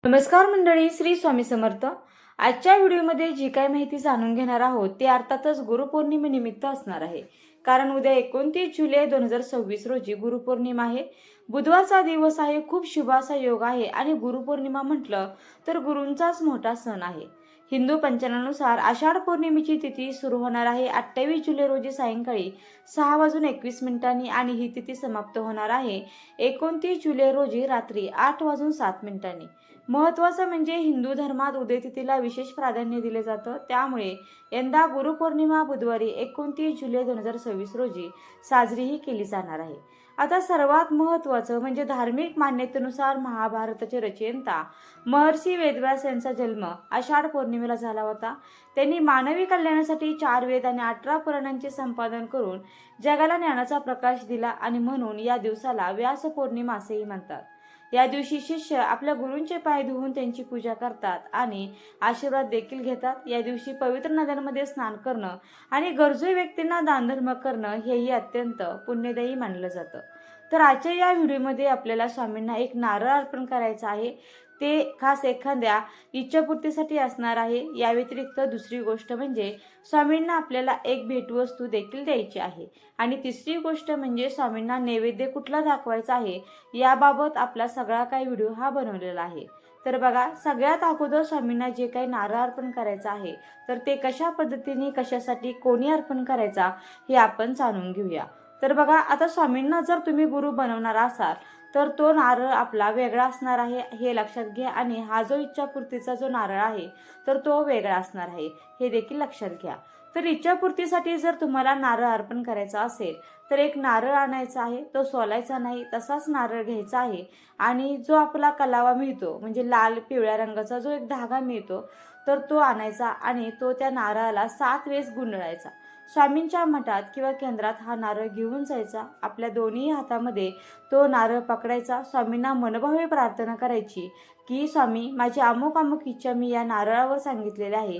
नमस्कार मंडळी, श्री स्वामी समर्थ। आजच्या व्हिडिओमध्ये जी काय माहिती जाणून घेणार आहोत ते अर्थातच गुरुपौर्णिमेनिमित्त असणार आहे। कारण उद्या 29 जुलै 2026 रोजी गुरुपौर्णिमा आहे। बुधवारचा दिवस आहे, खूप शुभ असा योग आहे आणि गुरुपौर्णिमा म्हटलं तर गुरूंचाच मोठा सण आहे। हिंदू पंचांगानुसार आषाढ पौर्णिमेची तिथी सुरू होणार आहे 28 जुलै रोजी सायंकाळी 6:21 आणि ही तिथी समाप्त होणार आहे 29 जुलै रोजी रात्री 8:07। महत्त्वाचं म्हणजे हिंदू धर्मात उदय तिथीला विशेष प्राधान्य दिले जातं। त्यामुळे यंदा गुरुपौर्णिमा बुधवारी 29 जुलै 2026 रोजी साजरीही केली जाणार आहे। आता सर्वात महत्त्वाचं म्हणजे धार्मिक मान्यतेनुसार महाभारताचे रचयिता महर्षी वेदव्यास यांचा जन्म आषाढ पौर्णिमेला झाला होता। त्यांनी मानवी कल्याणासाठी 4 वेद आणि 18 पुराणांचे संपादन करून जगाला ज्ञानाचा प्रकाश दिला आणि म्हणून या दिवसाला व्यास पौर्णिमा असेही म्हणतात। या दिवशी शिष्य आपल्या गुरूंचे पाय धुवून त्यांची पूजा करतात आणि आशीर्वाद देखील घेतात। या दिवशी पवित्र नद्यांमध्ये स्नान करणं आणि गरजू व्यक्तींना दानधर्म करणं हेही अत्यंत पुण्यदायी मानलं जातं। तर आजच्या या व्हिडिओमध्ये आपल्याला स्वामींना एक नारळ अर्पण करायचा आहे। ते खास एखाद्या इच्छापूर्तीसाठी असणार आहे। या व्यतिरिक्त दुसरी गोष्ट म्हणजे स्वामींना आपल्याला एक भेटवस्तू देखील द्यायची आहे आणि तिसरी गोष्ट म्हणजे स्वामींना नैवेद्य कुठला दाखवायचा आहे याबाबत आपला सगळा काही व्हिडिओ हा बनवलेला आहे। तर बघा, सगळ्यात अगोदर स्वामींना जे काही नारळ अर्पण करायचं आहे तर ते कशा पद्धतीने, कशासाठी, कोणी अर्पण करायचा हे आपण जाणून घेऊया। तर बघा, आता स्वामींना जर तुम्ही गुरु बनवणार असाल तर तो नारळ आपला वेगळा असणार आहे हे लक्षात घ्या आणि हा जो इच्छापूर्तीचा जो नारळ आहे तर तो वेगळा असणार आहे हे देखील लक्षात घ्या। तर इच्छापूर्तीसाठी जर तुम्हाला नारळ अर्पण करायचा असेल तर एक नारळ आणायचा आहे, तो सोलायचा नाही, तसाच नारळ घ्यायचा आहे आणि जो आपला कलावा मिळतो म्हणजे लाल पिवळ्या रंगाचा जो एक धागा मिळतो तर तो आणायचा आणि तो त्या नारळाला 7 वेळेस गुंडाळायचा। स्वामींच्या मठात किंवा केंद्रात हा नारळ घेऊन जायचा, आपल्या दोन्ही हातामध्ये तो नारळ पकडायचा, स्वामींना मनोभावे प्रार्थना करायची की स्वामी, माझी अमुक अमुक इच्छा मी या नारळावर सांगितलेले आहे।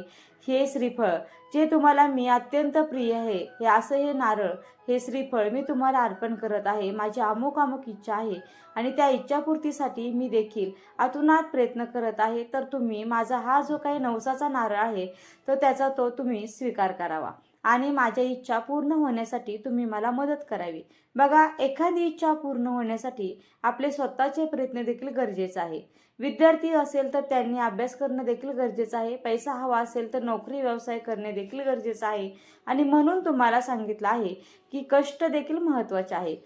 हे श्रीफळ जे तुम्हाला मी अत्यंत प्रिय आहे, हे असं हे नारळ, हे श्रीफळ मी तुम्हाला अर्पण करत आहे। माझी अमुक अमुक इच्छा आहे आणि त्या इच्छापूर्तीसाठी मी देखील अतुनात प्रयत्न करत आहे। तर तुम्ही माझा हा जो काही नवसाचा नारळ आहे तर त्याचा तो तुम्ही स्वीकार करावा आणि माझ्या इच्छा पूर्ण होण्यासाठी तुम्ही मला मदत करावी। बघा, एखादी इच्छा पूर्ण होण्यासाठी आपले स्वतःचे प्रयत्न देखील गरजेचे आहे। विद्यार्थी असेल तर त्यांनी अभ्यास करणं देखील गरजेचं आहे, पैसा हवा असेल तर नोकरी व्यवसाय करणे देखील गरजेचं आहे आणि म्हणून तुम्हाला सांगितलं आहे की कष्ट देखील महत्त्वाचे आहे।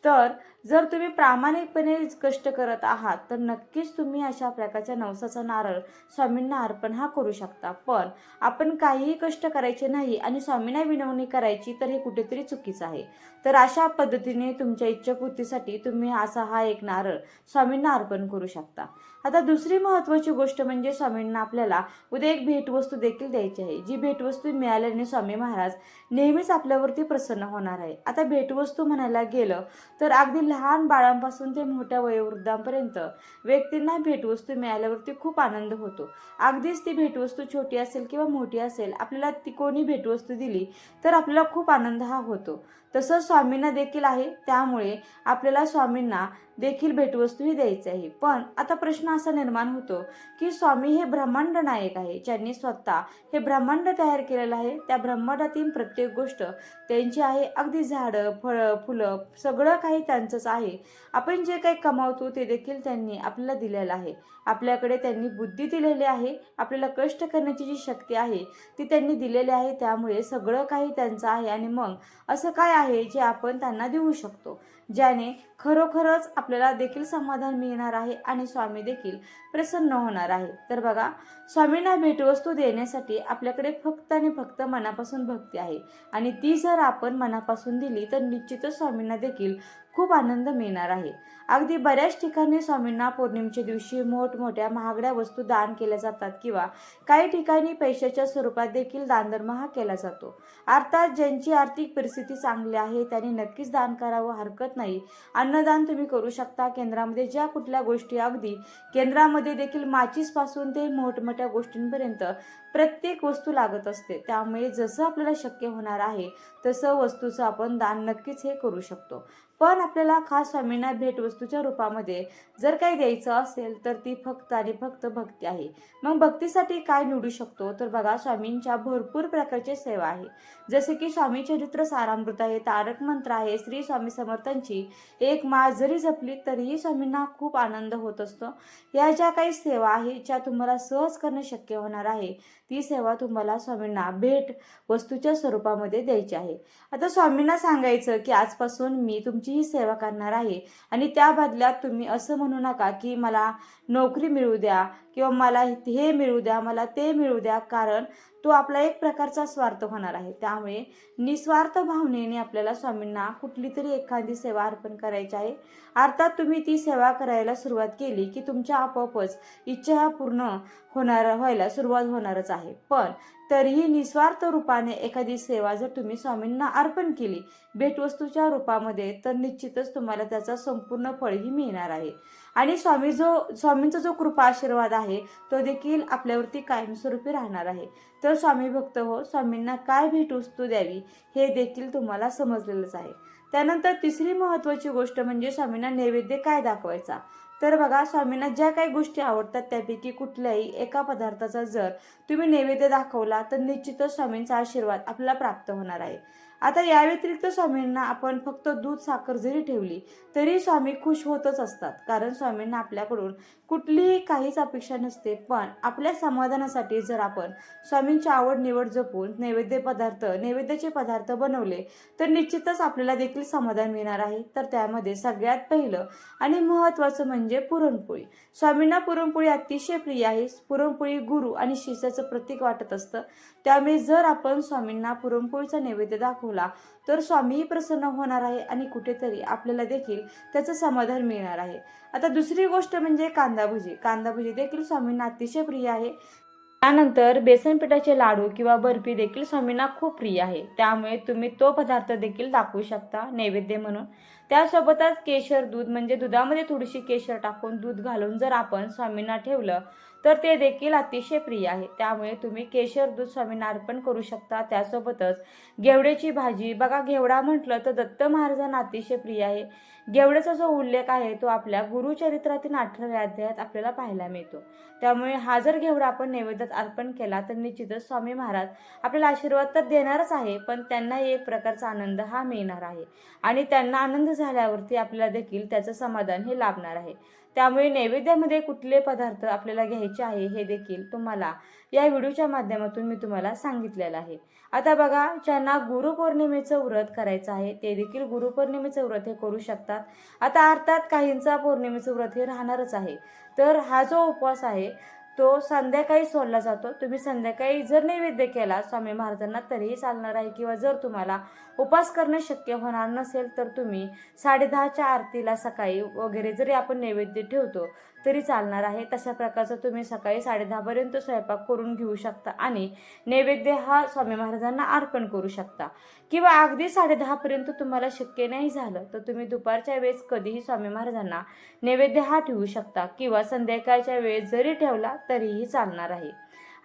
तर जर तुम्ही प्रामाणिकपणे कष्ट करत आहात तर नक्कीच तुम्ही अशा प्रकारच्या नवसाचा नारळ स्वामींना अर्पण हा करू शकता। पण आपण काहीही कष्ट करायचे नाही आणि स्वामींना विनवणी करायची तर हे कुठेतरी चुकीचं आहे। तर अशा पद्धतीने तुमच्या इच्छापूर्तीसाठी तुम्ही असा हा एक नारळ स्वामींना अर्पण करू शकता। आता दुसरी महत्त्वाची गोष्ट म्हणजे स्वामींना आपल्याला उद्या एक भेटवस्तू देखील द्यायची आहे, जी भेटवस्तू मिळाल्याने स्वामी महाराज नेहमीच आपल्यावरती प्रसन्न होणार आहे। आता भेटवस्तू म्हणायला गेलं तर अगदी लहान बाळांपासून ते मोठ्या वयोवृद्धांपर्यंत व्यक्तींना भेटवस्तू मिळाल्यावरती खूप आनंद होतो। अगदीच ती भेटवस्तू छोटी असेल किंवा मोठी असेल, आपल्याला ती कोणी भेटवस्तू दिली तर आपल्याला खूप आनंद हा होतो। तसंच स्वामींना देखील आहे, त्यामुळे आपल्याला स्वामींना देखील भेटवस्तूही द्यायची आहे। पण आता प्रश्न असा निर्माण होतो की स्वामी हे ब्रह्मांड नायक आहे, ज्यांनी स्वतः हे ब्रह्मांड तयार केलेलं आहे। त्या ब्रह्मांडातील प्रत्येक गोष्ट त्यांची आहे, अगदी झाडं, फळं, फुलं सगळं काही त्यांचंच आहे। आपण जे काही कमावतो ते देखील त्यांनी आपल्याला दिलेलं आहे। आपल्याकडे त्यांनी बुद्धी दिलेली आहे, आपल्याला कष्ट करण्याची जी शक्ती आहे ती त्यांनी दिलेली आहे, त्यामुळे सगळं काही त्यांचं आहे। आणि मग असं काय आहे जे आपण त्यांना देऊ शकतो, ज्याने खरोखरच आपल्याला देखील समाधान मिळणार आहे आणि स्वामी देखील प्रसन्न होणार आहे। तर बघा, स्वामींना भेटवस्तू देण्यासाठी आपल्याकडे फक्त आणि फक्त मनापासून भक्ती आहे आणि ती जर आपण मनापासून दिली तर निश्चितच स्वामींना देखील खूप आनंद मिळणार आहे। अगदी बऱ्याच ठिकाणी स्वामींना पौर्णिमेच्या दिवशी मोठमोठ्या महागड्या वस्तू दान केल्या जातात किंवा काही ठिकाणी पैशाच्या स्वरूपात देखील दानधर्म हा केला जातो। अर्थात ज्यांची आर्थिक परिस्थिती चांगली आहे त्यांनी नक्कीच दान करावं, हरकत नाही। अन्नदान तुम्ही करू शकता। केंद्रामध्ये ज्या कुठल्या गोष्टी, अगदी केंद्रामध्ये देखील माचीस पासून ते मोठमोठ्या गोष्टींपर्यंत प्रत्येक वस्तू लागत असते, त्यामुळे जसं आपल्याला शक्य होणार आहे तसं वस्तूचं आपण दान नक्कीच हे करू शकतो। पण आपल्याला खास स्वामींना भेटवस्तूच्या रूपामध्ये जर काही द्यायचं असेल तर ती फक्त आणि फक्त भक्ती आहे. मग भक्तीसाठी काय निवडू शकतो तर बघा, स्वामींच्या भरपूर प्रकारची सेवा आहे. जसे की स्वामी चरित्र सारामृत आहे, तारक मंत्र आहे, श्री स्वामी समर्थांची एक माळ जरी जपली तरीही स्वामींना खूप आनंद होत असतो. या ज्या काही सेवा आहेत ज्या तुम्हाला सहज करणं शक्य होणार आहे, ती सेवा तुम्हाला स्वामींना भेट वस्तूच्या स्वरूपामध्ये द्यायची आहे. आता स्वामींना सांगायचं की आजपासून मी तुमची ही सेवा करणार आहे आणि त्या बदल्यात तुम्ही असं म्हणू नका की मला नोकरी मिळू द्या किंवा मला हे मिळू द्या, मला ते मिळू द्या, कारण तो आपला एक प्रकारचा स्वार्थ होणार आहे. त्यामुळे निस्वार्थ भावनेने आपल्याला स्वामींना कुठली तरी एखादी सेवा अर्पण करायची आहे. अर्थात तुम्ही ती सेवा करायला सुरुवात केली की तुमच्या आपोआपच इच्छा ह्या पूर्ण व्हायला सुरुवात होणारच आहे. पण तरीही निस्वार्थ रूपाने एखादी सेवा जर तुम्ही स्वामींना अर्पण केली भेटवस्तूच्या रूपामध्ये, तर निश्चितच तुम्हाला त्याचा संपूर्ण फळही मिळणार आहे. आणि स्वामींचा जो कृपा आशीर्वाद आहे तो देखील आपल्यावरती कायमस्वरूपी राहणार आहे. तर स्वामी भक्त हो, स्वामींना काय भेटवस्तू द्यावी हे देखील तुम्हाला समजलेलंच आहे. त्यानंतर तिसरी महत्त्वाची गोष्ट म्हणजे स्वामींना नैवेद्य काय दाखवायचा. तर बघा, स्वामींना ज्या काही गोष्टी आवडतात त्यापैकी कुठल्याही एका पदार्थाचा जर तुम्ही नैवेद्य दाखवला तर निश्चितच स्वामींचा आशीर्वाद आपल्याला प्राप्त होणार आहे. आता या व्यतिरिक्त स्वामींना आपण फक्त दूध साखर जरी ठेवली तरी स्वामी खुश होतच असतात, कारण स्वामींना आपल्याकडून कुठलीही काहीच अपेक्षा नसते. पण आपल्या समाधानासाठी जर आपण स्वामींची आवड निवड जपून नैवेद्याचे पदार्थ बनवले तर निश्चितच आपल्याला देखील समाधान मिळणार आहे. तर त्यामध्ये सगळ्यात पहिलं आणि महत्त्वाचं म्हणजे पुरणपोळी. स्वामींना पुरणपोळी अतिशय प्रिय आहे. पुरणपोळी गुरु आणि शिष्याचं प्रतीक वाटत असतं. त्यामुळे जर आपण स्वामींना पुरणपोळीचा नैवेद्य दाखवला तर स्वामीही प्रसन्न होणार आहे आणि कुठेतरी आपल्याला देखील त्याचं समाधान मिळणार आहे. आता दुसरी गोष्ट म्हणजे कांदा भजी देखील स्वामींना अतिशय प्रिय आहे. त्यानंतर बेसन पिठाचे लाडू किंवा बर्फी देखील स्वामींना खूप प्रिय आहे. त्यामुळे तुम्ही तो पदार्थ देखील दाखवू शकता नैवेद्य म्हणून. त्यासोबतच केशर दूध म्हणजे दुधामध्ये थोडीशी केशर टाकून दूध घालून जर आपण स्वामींना ठेवलं तर ते देखील अतिशय प्रिय आहे. त्यामुळे तुम्ही केशर दूध स्वामींना अर्पण करू शकता. त्यासोबतच घेवड्याची भाजी, बघा घेवडा म्हटलं तर दत्त महाराजांना अतिशय प्रिय आहे. घेवड्याचा जो उल्लेख आहे तो आपल्या गुरुचरित्रातील 18व्या अध्यायात आपल्याला पाहायला मिळतो. त्यामुळे हा जर घेवडा आपण नैवेद्यात अर्पण केला तर निश्चितच स्वामी महाराज आपल्याला आशीर्वाद तर देणारच आहे, पण त्यांनाही एक प्रकारचा आनंद हा मिळणार आहे आणि त्यांना आनंद झाल्यावरती आपल्याला देखील त्याचं समाधान हे लाभणार आहे. त्यामुळे नैवेद्यामध्ये कुठले पदार्थ आपल्याला घ्यायचे आहे हे देखील तुम्हाला या व्हिडिओच्या माध्यमातून मी तुम्हाला सांगितलेलं आहे. आता बघा, ज्यांना गुरुपौर्णिमेचं व्रत करायचं आहे ते देखील गुरुपौर्णिमेचं व्रत हे करू शकतात. आता अर्थात काहींचा पौर्णिमेचं व्रत हे राहणारच आहे. तर हा जो उपवास आहे तो संध्याकाळी सोडला जातो. तुम्ही संध्याकाळी जर नैवेद्य केला स्वामी महाराजांना तरीही चालणार आहे, किंवा जर तुम्हाला उपवास करणं शक्य होणार नसेल तर तुम्ही 10:30च्या आरतीला सकाळी वगैरे जरी आपण नैवेद्य ठेवतो तरी चालणार आहे. तशा प्रकारचं तुम्ही सकाळी 10:30पर्यंत स्वयंपाक करून घेऊ शकता आणि नैवेद्य हा स्वामी महाराजांना अर्पण करू शकता. किंवा अगदी 10:30पर्यंत तुम्हाला शक्य नाही झालं तर तुम्ही दुपारच्या वेळेस कधीही स्वामी महाराजांना नैवेद्य हा ठेवू शकता किंवा संध्याकाळच्या वेळेस जरी ठेवला तरीही चालणार आहे.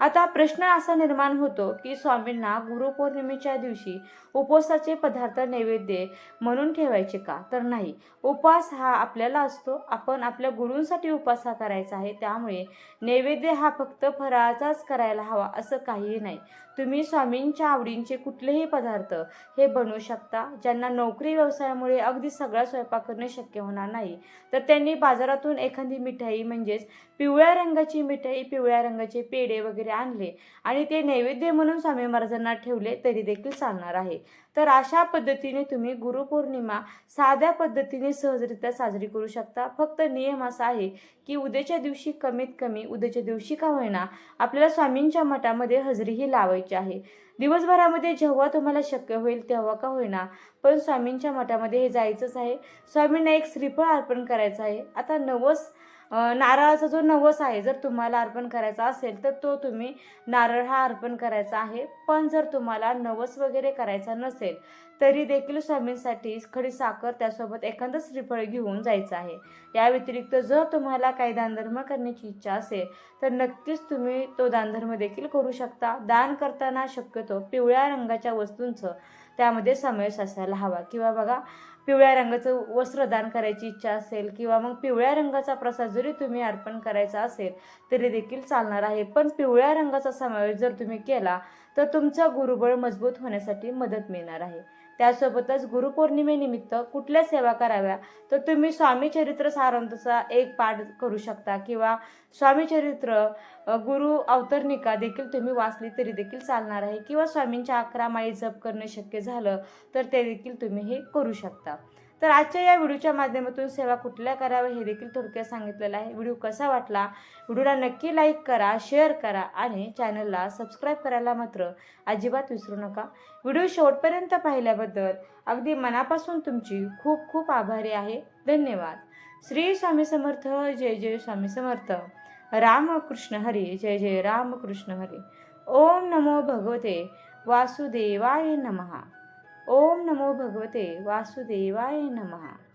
आता प्रश्न असा निर्माण होतो की स्वामींना गुरुपौर्णिमेच्या दिवशी उपवासाचे पदार्थ नैवेद्य म्हणून ठेवायचे का? तर नाही, उपवास हा आपल्याला असतो. आपण आपल्या गुरूंसाठी उपवास हा करायचा आहे. त्यामुळे नैवेद्य हा फक्त फराळाचाच करायला हवा असं काहीही नाही. तुम्ही स्वामींच्या आवडींचे कुठलेही पदार्थ हे बनवू शकता. ज्यांना नोकरी व्यवसायामुळे अगदी सगळा स्वयंपाक करणे शक्य होणार नाही तर त्यांनी बाजारातून एखादी मिठाई म्हणजेच पिवळ्या रंगाची मिठाई, पिवळ्या रंगाचे पेढे वगैरे आणले आणि ते नैवेद्य म्हणून स्वामी महाराजांना ठेवले तरी देखील चालणार आहे. तर अशा पद्धतीने तुम्ही गुरुपौर्णिमा साध्या पद्धतीने सहजरित्या साजरी करू शकता. फक्त नियम असा आहे की उद्याच्या दिवशी कमीत कमी उद्याच्या दिवशी का होईना आपल्याला स्वामींच्या मठामध्ये हजेरीही लावायची आहे. दिवसभरामध्ये जेव्हा तुम्हाला शक्य होईल तेव्हा का होईना पण स्वामींच्या मठामध्ये हे जायचंच आहे. स्वामींना एक श्रीफळ अर्पण करायचं आहे. आता नारळाचा जो नवस आहे जर तुम्हाला अर्पण करायचा असेल तर तो तुम्ही नारळ हा अर्पण करायचा आहे. पण जर तुम्हाला नवस वगैरे करायचा नसेल तरी देखील स्वामींसाठी खडी साखर त्यासोबत एखादं श्रीफळ घेऊन जायचं आहे. या व्यतिरिक्त जर तुम्हाला काही दानधर्म करण्याची इच्छा असेल तर नक्कीच तुम्ही तो दानधर्म देखील करू शकता. दान करताना शक्यतो पिवळ्या रंगाच्या वस्तूंचं त्यामध्ये समावेश असायला हवा. किंवा बघा, पिवळ्या रंगाचं वस्त्रदान करायची इच्छा असेल किंवा मग पिवळ्या रंगाचा प्रसाद जरी तुम्ही अर्पण करायचा असेल तरी देखील चालणार आहे. पण पिवळ्या रंगाचा समावेश जर तुम्ही केला तर तुमचं गुरुबळ मजबूत होण्यासाठी मदत मिळणार आहे. त्यासोबतच गुरुपौर्णिमेनिमित्त कुठल्या सेवा कराव्या तर तुम्ही स्वामी चरित्र सारांतचा एक पाठ करू शकता किंवा स्वामी चरित्र गुरु अवतरणिका देखील तुम्ही वाचली तरी देखील चालणार आहे किंवा स्वामींच्या 11 माळी जप करणे शक्य झालं तर ते देखील तुम्ही हे करू शकता. तर आजच्या या व्हिडिओच्या माध्यमातून सेवा कुठल्या कराव्या हे देखील थोडक्यात सांगितलेलं आहे. व्हिडिओ कसा वाटला, व्हिडिओला नक्की लाईक करा, शेअर करा आणि चॅनलला सबस्क्राईब करायला मात्र अजिबात विसरू नका. व्हिडिओ शेवटपर्यंत पाहिल्याबद्दल अगदी मनापासून तुमची खूप खूप आभारी आहे. धन्यवाद. श्री स्वामी समर्थ. जय जय स्वामी समर्थ. रामकृष्ण हरी. जय जय रामकृष्ण हरी. ओम नमो भगवते वासुदेवाय नमः. ओम नमो भगवते वासुदेवाय नमः.